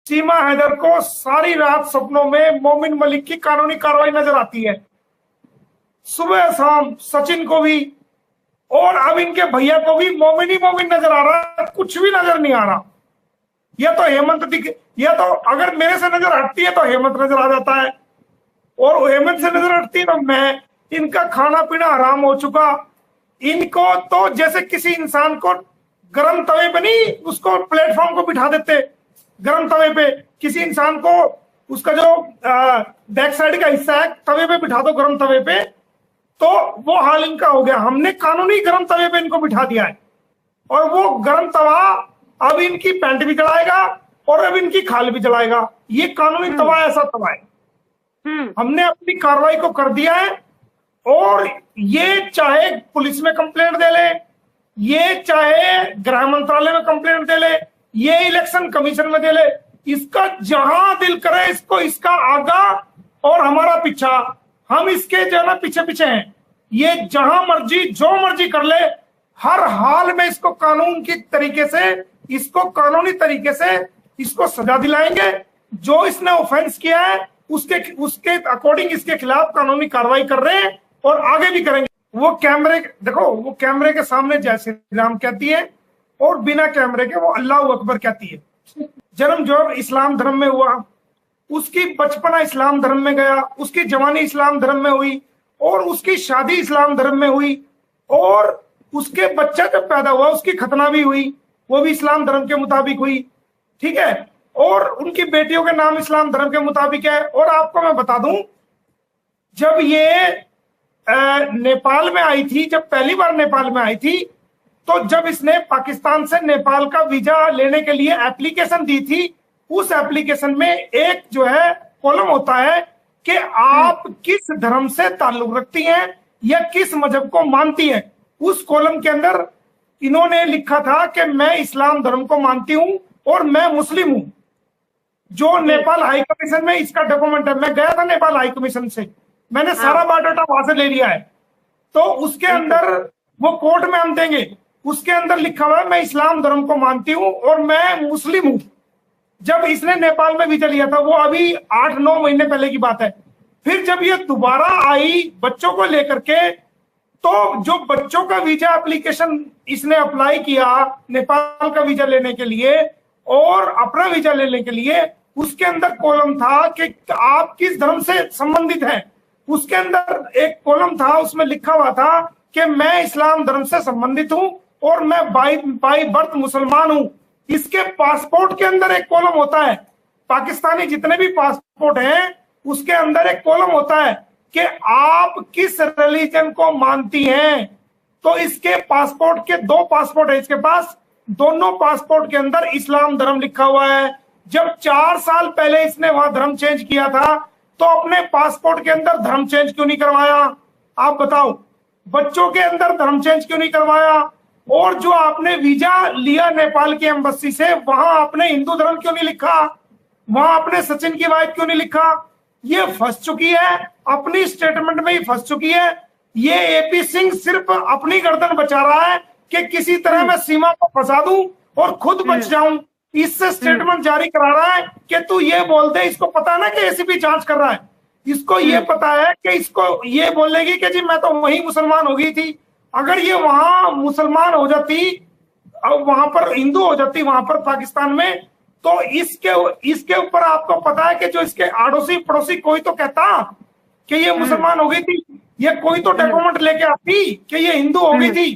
सीमा हैदर को सारी रात सपनों में मोमिन मलिक की कानूनी कार्रवाई नजर आती है, सुबह शाम सचिन को भी, और अब इनके भैया को भी मोमिन ही मोमिन नजर आ रहा है, कुछ भी नजर नहीं आ रहा। यह तो हेमंत यह तो अगर मेरे से नजर हटती है तो हेमंत नजर आ जाता है, और हेमंत से नजर हटती है तो मैं। इनका खाना पीना हराम हो चुका। इनको तो जैसे किसी इंसान को गर्म तवे पे नहीं, उसको प्लेटफॉर्म को बिठा देते गर्म तवे पे, किसी इंसान को उसका जो बैक साइड का हिस्सा है तवे पे बिठा दो गर्म तवे पे, तो वो हाल इनका हो गया। हमने कानूनी गर्म तवे पे इनको बिठा दिया है, और वो गर्म तवा अब इनकी पैंट भी जलाएगा और अब इनकी खाल भी जलाएगा। ये कानूनी तवा ऐसा तवा है। हमने अपनी कार्रवाई को कर दिया है, और ये चाहे पुलिस में कंप्लेंट दे ले, ये चाहे गृह मंत्रालय में कंप्लेंट दे ले, ये इलेक्शन कमीशन में दे ले, इसका जहां दिल करे इसको, इसका आगा और हमारा पीछा, हम इसके जो है ना पीछे पीछे हैं। ये जहां मर्जी जो मर्जी कर ले, हर हाल में इसको कानून की तरीके से, इसको कानूनी तरीके से इसको सजा दिलाएंगे। जो इसने ऑफेंस किया है उसके अकॉर्डिंग इसके खिलाफ कानूनी कार्रवाई कर रहे हैं, और आगे भी करेंगे। वो कैमरे देखो, वो कैमरे के सामने जय श्री राम कहती है, और बिना कैमरे के वो अल्लाह अकबर कहती है। जन्म जो इस्लाम धर्म में हुआ, उसकी बचपना इस्लाम धर्म में गया, उसकी जवानी इस्लाम धर्म में हुई, और उसकी शादी इस्लाम धर्म में हुई, और उसके बच्चा जब पैदा हुआ उसकी खतना भी हुई, वो भी इस्लाम धर्म के मुताबिक हुई। ठीक है, और उनकी बेटियों के नाम इस्लाम धर्म के मुताबिक है। और आपको मैं बता दूं, जब ये नेपाल में आई थी, जब पहली बार नेपाल में आई थी, तो जब इसने पाकिस्तान से नेपाल का वीजा लेने के लिए एप्लीकेशन दी थी, उस एप्लीकेशन में एक जो है कॉलम होता है कि आप किस धर्म से ताल्लुक रखती हैं या किस मजहब को मानती हैं। उस कॉलम के अंदर इन्होंने लिखा था कि मैं इस्लाम धर्म को मानती हूं और मैं मुस्लिम हूं। जो नेपाल हाई कमीशन में इसका डॉक्यूमेंट है, मैं गया था नेपाल हाई कमीशन से, मैंने सारा बायोडाटा वहां से ले लिया है। तो उसके अंदर वो कोर्ट में हम देंगे, उसके अंदर लिखा हुआ है मैं इस्लाम धर्म को मानती हूं और मैं मुस्लिम हूं। जब इसने नेपाल में वीजा लिया था, वो अभी 8-9 महीने पहले की बात है। फिर जब ये दोबारा आई बच्चों को लेकर के, तो जो बच्चों का वीजा एप्लीकेशन इसने अप्लाई किया नेपाल का वीजा लेने के लिए और अपना वीजा लेने के लिए, उसके अंदर कॉलम था कि आप किस धर्म से संबंधित हैं। उसके अंदर एक कॉलम था, उसमें लिखा हुआ था कि मैं इस्लाम धर्म से संबंधित हूं और मैं बाई बर्थ मुसलमान हूं। इसके पासपोर्ट के अंदर एक कॉलम होता है, पाकिस्तानी जितने भी पासपोर्ट हैं उसके अंदर एक कॉलम होता है कि आप किस रिलीजन को मानती हैं। तो इसके पासपोर्ट के 2 पासपोर्ट है इसके पास, दोनों पासपोर्ट के अंदर इस्लाम धर्म लिखा हुआ है। जब 4 साल पहले इसने वहां धर्म चेंज किया था, तो अपने पासपोर्ट के अंदर धर्म चेंज क्यों नहीं करवाया? आप बताओ, बच्चों के अंदर धर्म चेंज क्यों नहीं करवाया? और जो आपने वीजा लिया नेपाल की एम्बेसी से, वहां आपने हिंदू धर्म क्यों नहीं लिखा? वहां आपने सचिन की वाइफ क्यों नहीं लिखा? ये फंस चुकी है, अपनी स्टेटमेंट में ही फंस चुकी है। ये एपी सिंह सिर्फ अपनी गर्दन बचा रहा है कि किसी तरह मैं सीमा को फंसा दूं और खुद बच जाऊं। इससे स्टेटमेंट जारी करा रहा है कि तू ये बोल दे। इसको पता है ना कि एसीपी जांच कर रहा है, इसको ये पता है कि इसको ये बोलेगी कि जी मैं तो वही मुसलमान हो गई थी। अगर ये वहां मुसलमान हो जाती, वहां पर हिंदू हो जाती, वहां पर पाकिस्तान में, तो इसके ऊपर आपको पता है कि जो इसके आड़ोसी पड़ोसी कोई तो कहता कि ये मुसलमान हो गई थी, ये कोई तो डॉक्यूमेंट लेके आती कि ये हिंदू हो गई थी।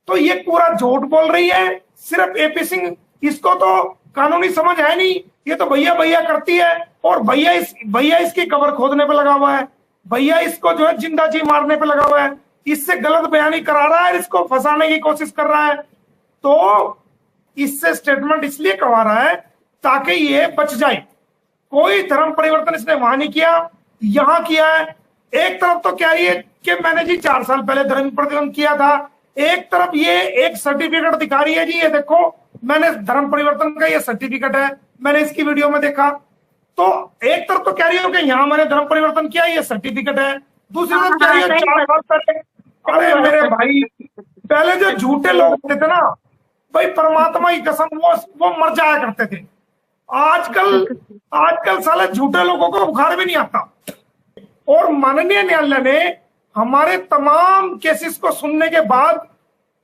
तो ये पूरा झूठ बोल रही है सिर्फ एपी सिंह। इसको तो कानूनी समझ है नहीं, ये तो भैया भैया करती है, और भैया इसकी कबर खोदने पे लगा हुआ है, भैया इसको जो है जिंदा जी मारने पे लगा हुआ है, इससे गलत बयानी करा रहा है, इसको फंसाने की कोशिश कर रहा है। तो इससे स्टेटमेंट इसलिए करवा रहा है ताकि ये बच जाए। कोई धर्म परिवर्तन इसने वहां नहीं किया, यहां किया है। एक तरफ तो कह रही है कि मैंने जी 4 साल पहले धर्म परिवर्तन किया था, एक तरफ ये एक सर्टिफिकेट दिखा रही है, जी ये देखो मैंने धर्म परिवर्तन का ये सर्टिफिकेट है, मैंने इसकी वीडियो में देखा। तो एक तरफ तो कह रही हो कि यहाँ मैंने धर्म परिवर्तन किया, ये सर्टिफिकेट है, दूसरी तरफ कह रही हो 4 साल पहले। अरे मेरे भाई, पहले जो झूठे लोग होते थे ना भाई, परमात्मा की कसम, वो मर जाया करते थे। आजकल आजकल साले झूठे लोगों को बुखार भी नहीं आता। और माननीय न्यायालय ने हमारे तमाम केसेस को सुनने के बाद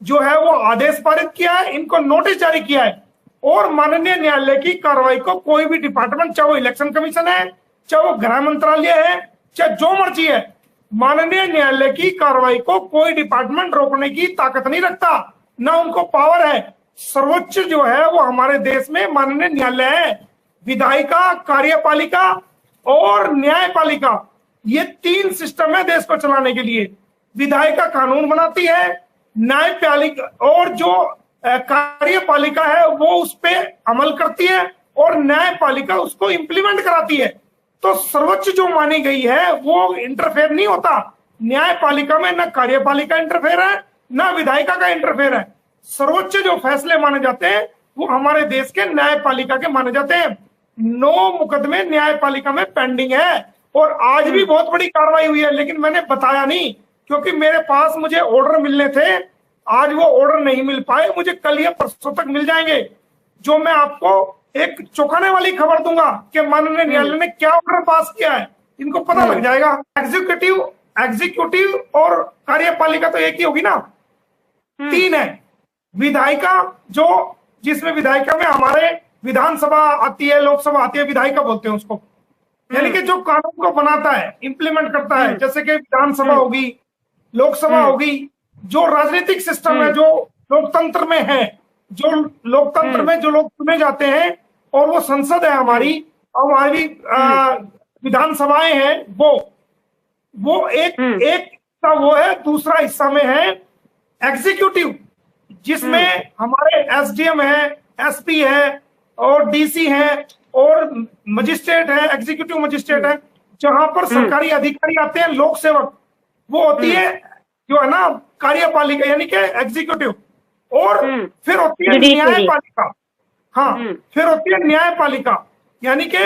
जो है वो आदेश पारित किया है, इनको नोटिस जारी किया है। और माननीय न्यायालय की कार्रवाई को कोई भी डिपार्टमेंट, चाहे वो इलेक्शन कमीशन है, चाहे वो गृह मंत्रालय है, चाहे जो मर्जी है, माननीय न्यायालय की कार्रवाई को कोई डिपार्टमेंट रोकने की ताकत नहीं रखता, ना उनको पावर है। सर्वोच्च जो है वो हमारे देश में माननीय न्यायालय है। विधायिका, कार्यपालिका और न्यायपालिका, ये तीन सिस्टम है देश को चलाने के लिए। विधायिका कानून बनाती है, न्यायपालिका और जो कार्यपालिका है वो उस पर अमल करती है, और न्यायपालिका उसको इंप्लीमेंट कराती है। तो सर्वोच्च जो मानी गई है वो इंटरफेयर नहीं होता न्यायपालिका में, ना कार्यपालिका इंटरफेयर है, ना विधायिका का इंटरफेयर है। सर्वोच्च जो फैसले माने जाते हैं वो हमारे देश के न्यायपालिका के माने जाते हैं। 9 मुकदमे न्यायपालिका में पेंडिंग है, और आज भी बहुत बड़ी कार्रवाई हुई है, लेकिन मैंने बताया नहीं क्योंकि मेरे पास मुझे ऑर्डर मिलने थे। आज वो ऑर्डर नहीं मिल पाए, मुझे कल या परसों तक मिल जाएंगे, जो मैं आपको एक चौंकाने वाली खबर दूंगा कि माननीय न्यायालय ने क्या ऑर्डर पास किया है। इनको पता लग जाएगा। एग्जीक्यूटिव और कार्यपालिका तो एक ही होगी ना, 3 है। विधायिका जो, जिसमें विधायिका में हमारे विधानसभा आती है, लोकसभा आती है, विधायिका बोलते हैं उसको, यानी कि जो कानून को बनाता है, इंप्लीमेंट करता है, जैसे कि विधानसभा होगी, लोकसभा होगी। जो राजनीतिक सिस्टम है, जो लोकतंत्र में है, जो लोकतंत्र में जो लोग चुने जाते हैं, और वो संसद है हमारी विधानसभाएं हैं, वो एक हिस्सा वो है। दूसरा हिस्सा में है एग्जीक्यूटिव, जिसमें हमारे एसडीएम है, एसपी है, और डीसी है, और मजिस्ट्रेट है, एग्जीक्यूटिव मजिस्ट्रेट है, जहां पर सरकारी अधिकारी आते हैं, लोक सेवक। वो होती है जो है ना कार्यपालिका, यानी कि एग्जीक्यूटिव। और फिर होती है न्यायपालिका। हाँ, फिर होती है न्यायपालिका, यानी कि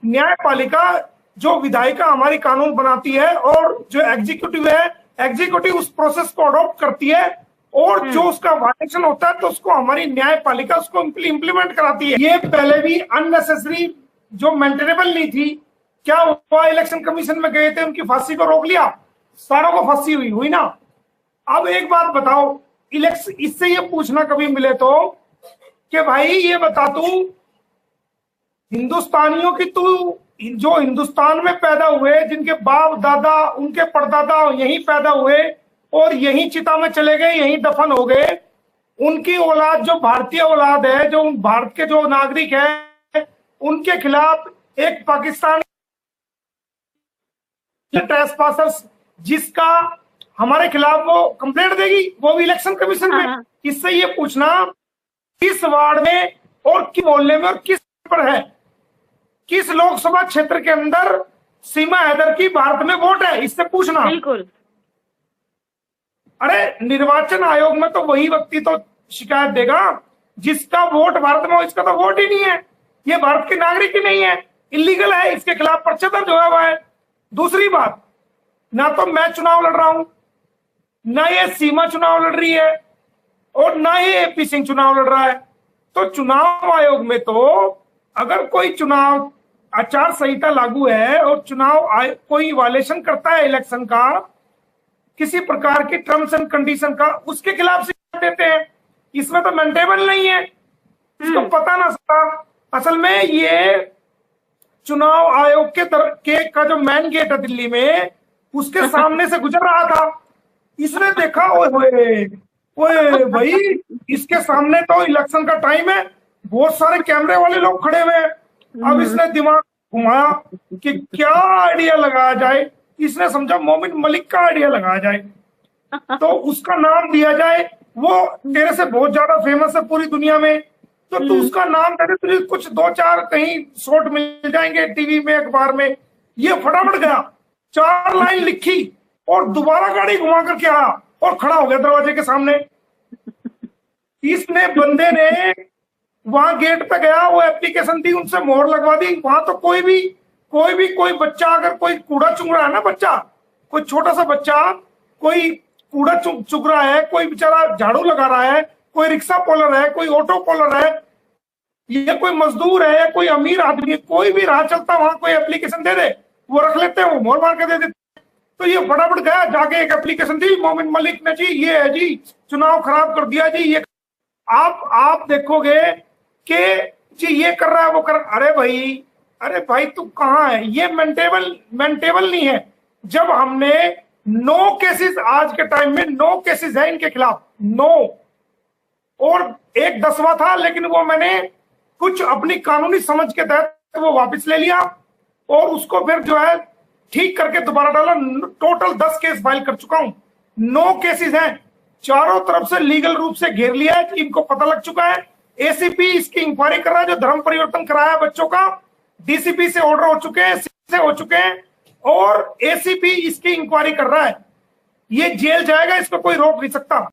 न्यायपालिका जो विधायिका हमारी कानून बनाती है, और जो एग्जीक्यूटिव है, एग्जीक्यूटिव उस प्रोसेस को अडॉप्ट करती है, और जो उसका वायलेशन होता है तो उसको हमारी न्यायपालिका उसको इंप्लीमेंट कराती है। ये पहले भी अननेसेसरी जो मेंटेनेबल नहीं थी, क्या हुआ, इलेक्शन कमीशन में गए थे, उनकी फांसी को रोक लिया, सारों को फांसी हुई ना। अब एक बात बताओ, इलेक्शन, इससे ये पूछना कभी मिले तो कि भाई ये बता तू, हिंदुस्तानियों की तू, जो हिंदुस्तान में पैदा हुए, जिनके बाप दादा, उनके परदादा यहीं पैदा हुए और यहीं चिता में चले गए, यहीं दफन हो गए, उनकी औलाद जो भारतीय औलाद है, जो भारत के जो नागरिक है, उनके खिलाफ एक पाकिस्तानी ट्रेसपासर्स, जिसका हमारे खिलाफ वो कंप्लेंट देगी, वो भी इलेक्शन कमीशन में। इससे ये पूछना किस वार्ड में और किस मोहल्ले में और किस पर है, किस लोकसभा क्षेत्र के अंदर सीमा हैदर की भारत में वोट है, इससे पूछना। बिल्कुल। अरे निर्वाचन आयोग में तो वही व्यक्ति तो शिकायत देगा जिसका वोट भारत में हो, इसका तो वोट ही नहीं है, ये भारत के नागरिक ही नहीं है, इलीगल है, इसके खिलाफ पर्चा दर्ज हुआ है। दूसरी बात, ना तो मैं चुनाव लड़ रहा हूं, ना ये सीमा चुनाव लड़ रही है, और ना ये एपी सिंह चुनाव लड़ रहा है। तो चुनाव आयोग में तो अगर कोई चुनाव आचार संहिता लागू है और चुनाव कोई वायलेशन करता है इलेक्शन का, किसी प्रकार की टर्म्स एंड कंडीशन का, उसके खिलाफ शिकायत देते हैं। इसमें तो मेंटेबल नहीं है, इसको पता ना सका। असल में ये चुनाव आयोग के का जो मेन गेट है दिल्ली में, उसके सामने से गुजर रहा था, इसने देखा, ओए ओए भाई, इसके सामने तो इलेक्शन का टाइम है, बहुत सारे कैमरे वाले लोग खड़े हुए हैं। अब इसने दिमाग घुमाया कि क्या आइडिया लगाया जाए, इसने समझा मोमिन मलिक का आइडिया लगाया जाए, तो उसका नाम दिया जाए, वो तेरे से बहुत ज्यादा फेमस है पूरी दुनिया में, तो तू उसका नाम दे दे, तुझे कुछ 2-4 कहीं शॉट मिल जाएंगे टीवी में, अखबार में। ये फटाफट गया, 4 लाइन लिखी और दोबारा गाड़ी घुमा करके आया और खड़ा हो गया दरवाजे के सामने। इसने बंदे ने वहां गेट पे गया, वो एप्लीकेशन दी, उनसे मोहर लगवा दी। वहां तो कोई बच्चा अगर कोई कूड़ा चुग रहा है ना, बच्चा, कोई छोटा सा बच्चा कोई कूड़ा चुग रहा है, कोई बेचारा झाड़ू लगा रहा है, कोई रिक्शा पोलर है, कोई ऑटो पोलर है, ये कोई मजदूर है, कोई अमीर आदमी है, कोई भी राह चलता वहां कोई एप्लीकेशन दे दे, वो रख लेते हैं, वो मोहर मार के दे देते। तो ये फटाफट गया जाके एक एप्लीकेशन दी मोमिन मलिक ने, जी ये है जी, चुनाव खराब कर दिया जी ये। आप देखोगे कि जी ये कर रहा है वो कर, अरे भाई तू कहां है? ये मेंटेबल नहीं है। जब हमने 9 केसेस, आज के टाइम में 9 केसेस है इनके खिलाफ, 9, और एक 10वां था, लेकिन वो मैंने कुछ अपनी कानूनी समझ के तहत वो वापस ले लिया और उसको फिर जो है ठीक करके दोबारा डाला। टोटल 10 केस फाइल कर चुका हूं, 9 केसेस हैं, चारों तरफ से लीगल रूप से घेर लिया है, इनको पता लग चुका है। एसीपी इसकी इंक्वायरी कर रहा है, जो धर्म परिवर्तन कराया बच्चों का, डीसीपी से ऑर्डर हो चुके हैं, से हो चुके हैं, और एसीपी इसकी इंक्वायरी कर रहा है। ये जेल जाएगा, इसको कोई रोक नहीं सकता।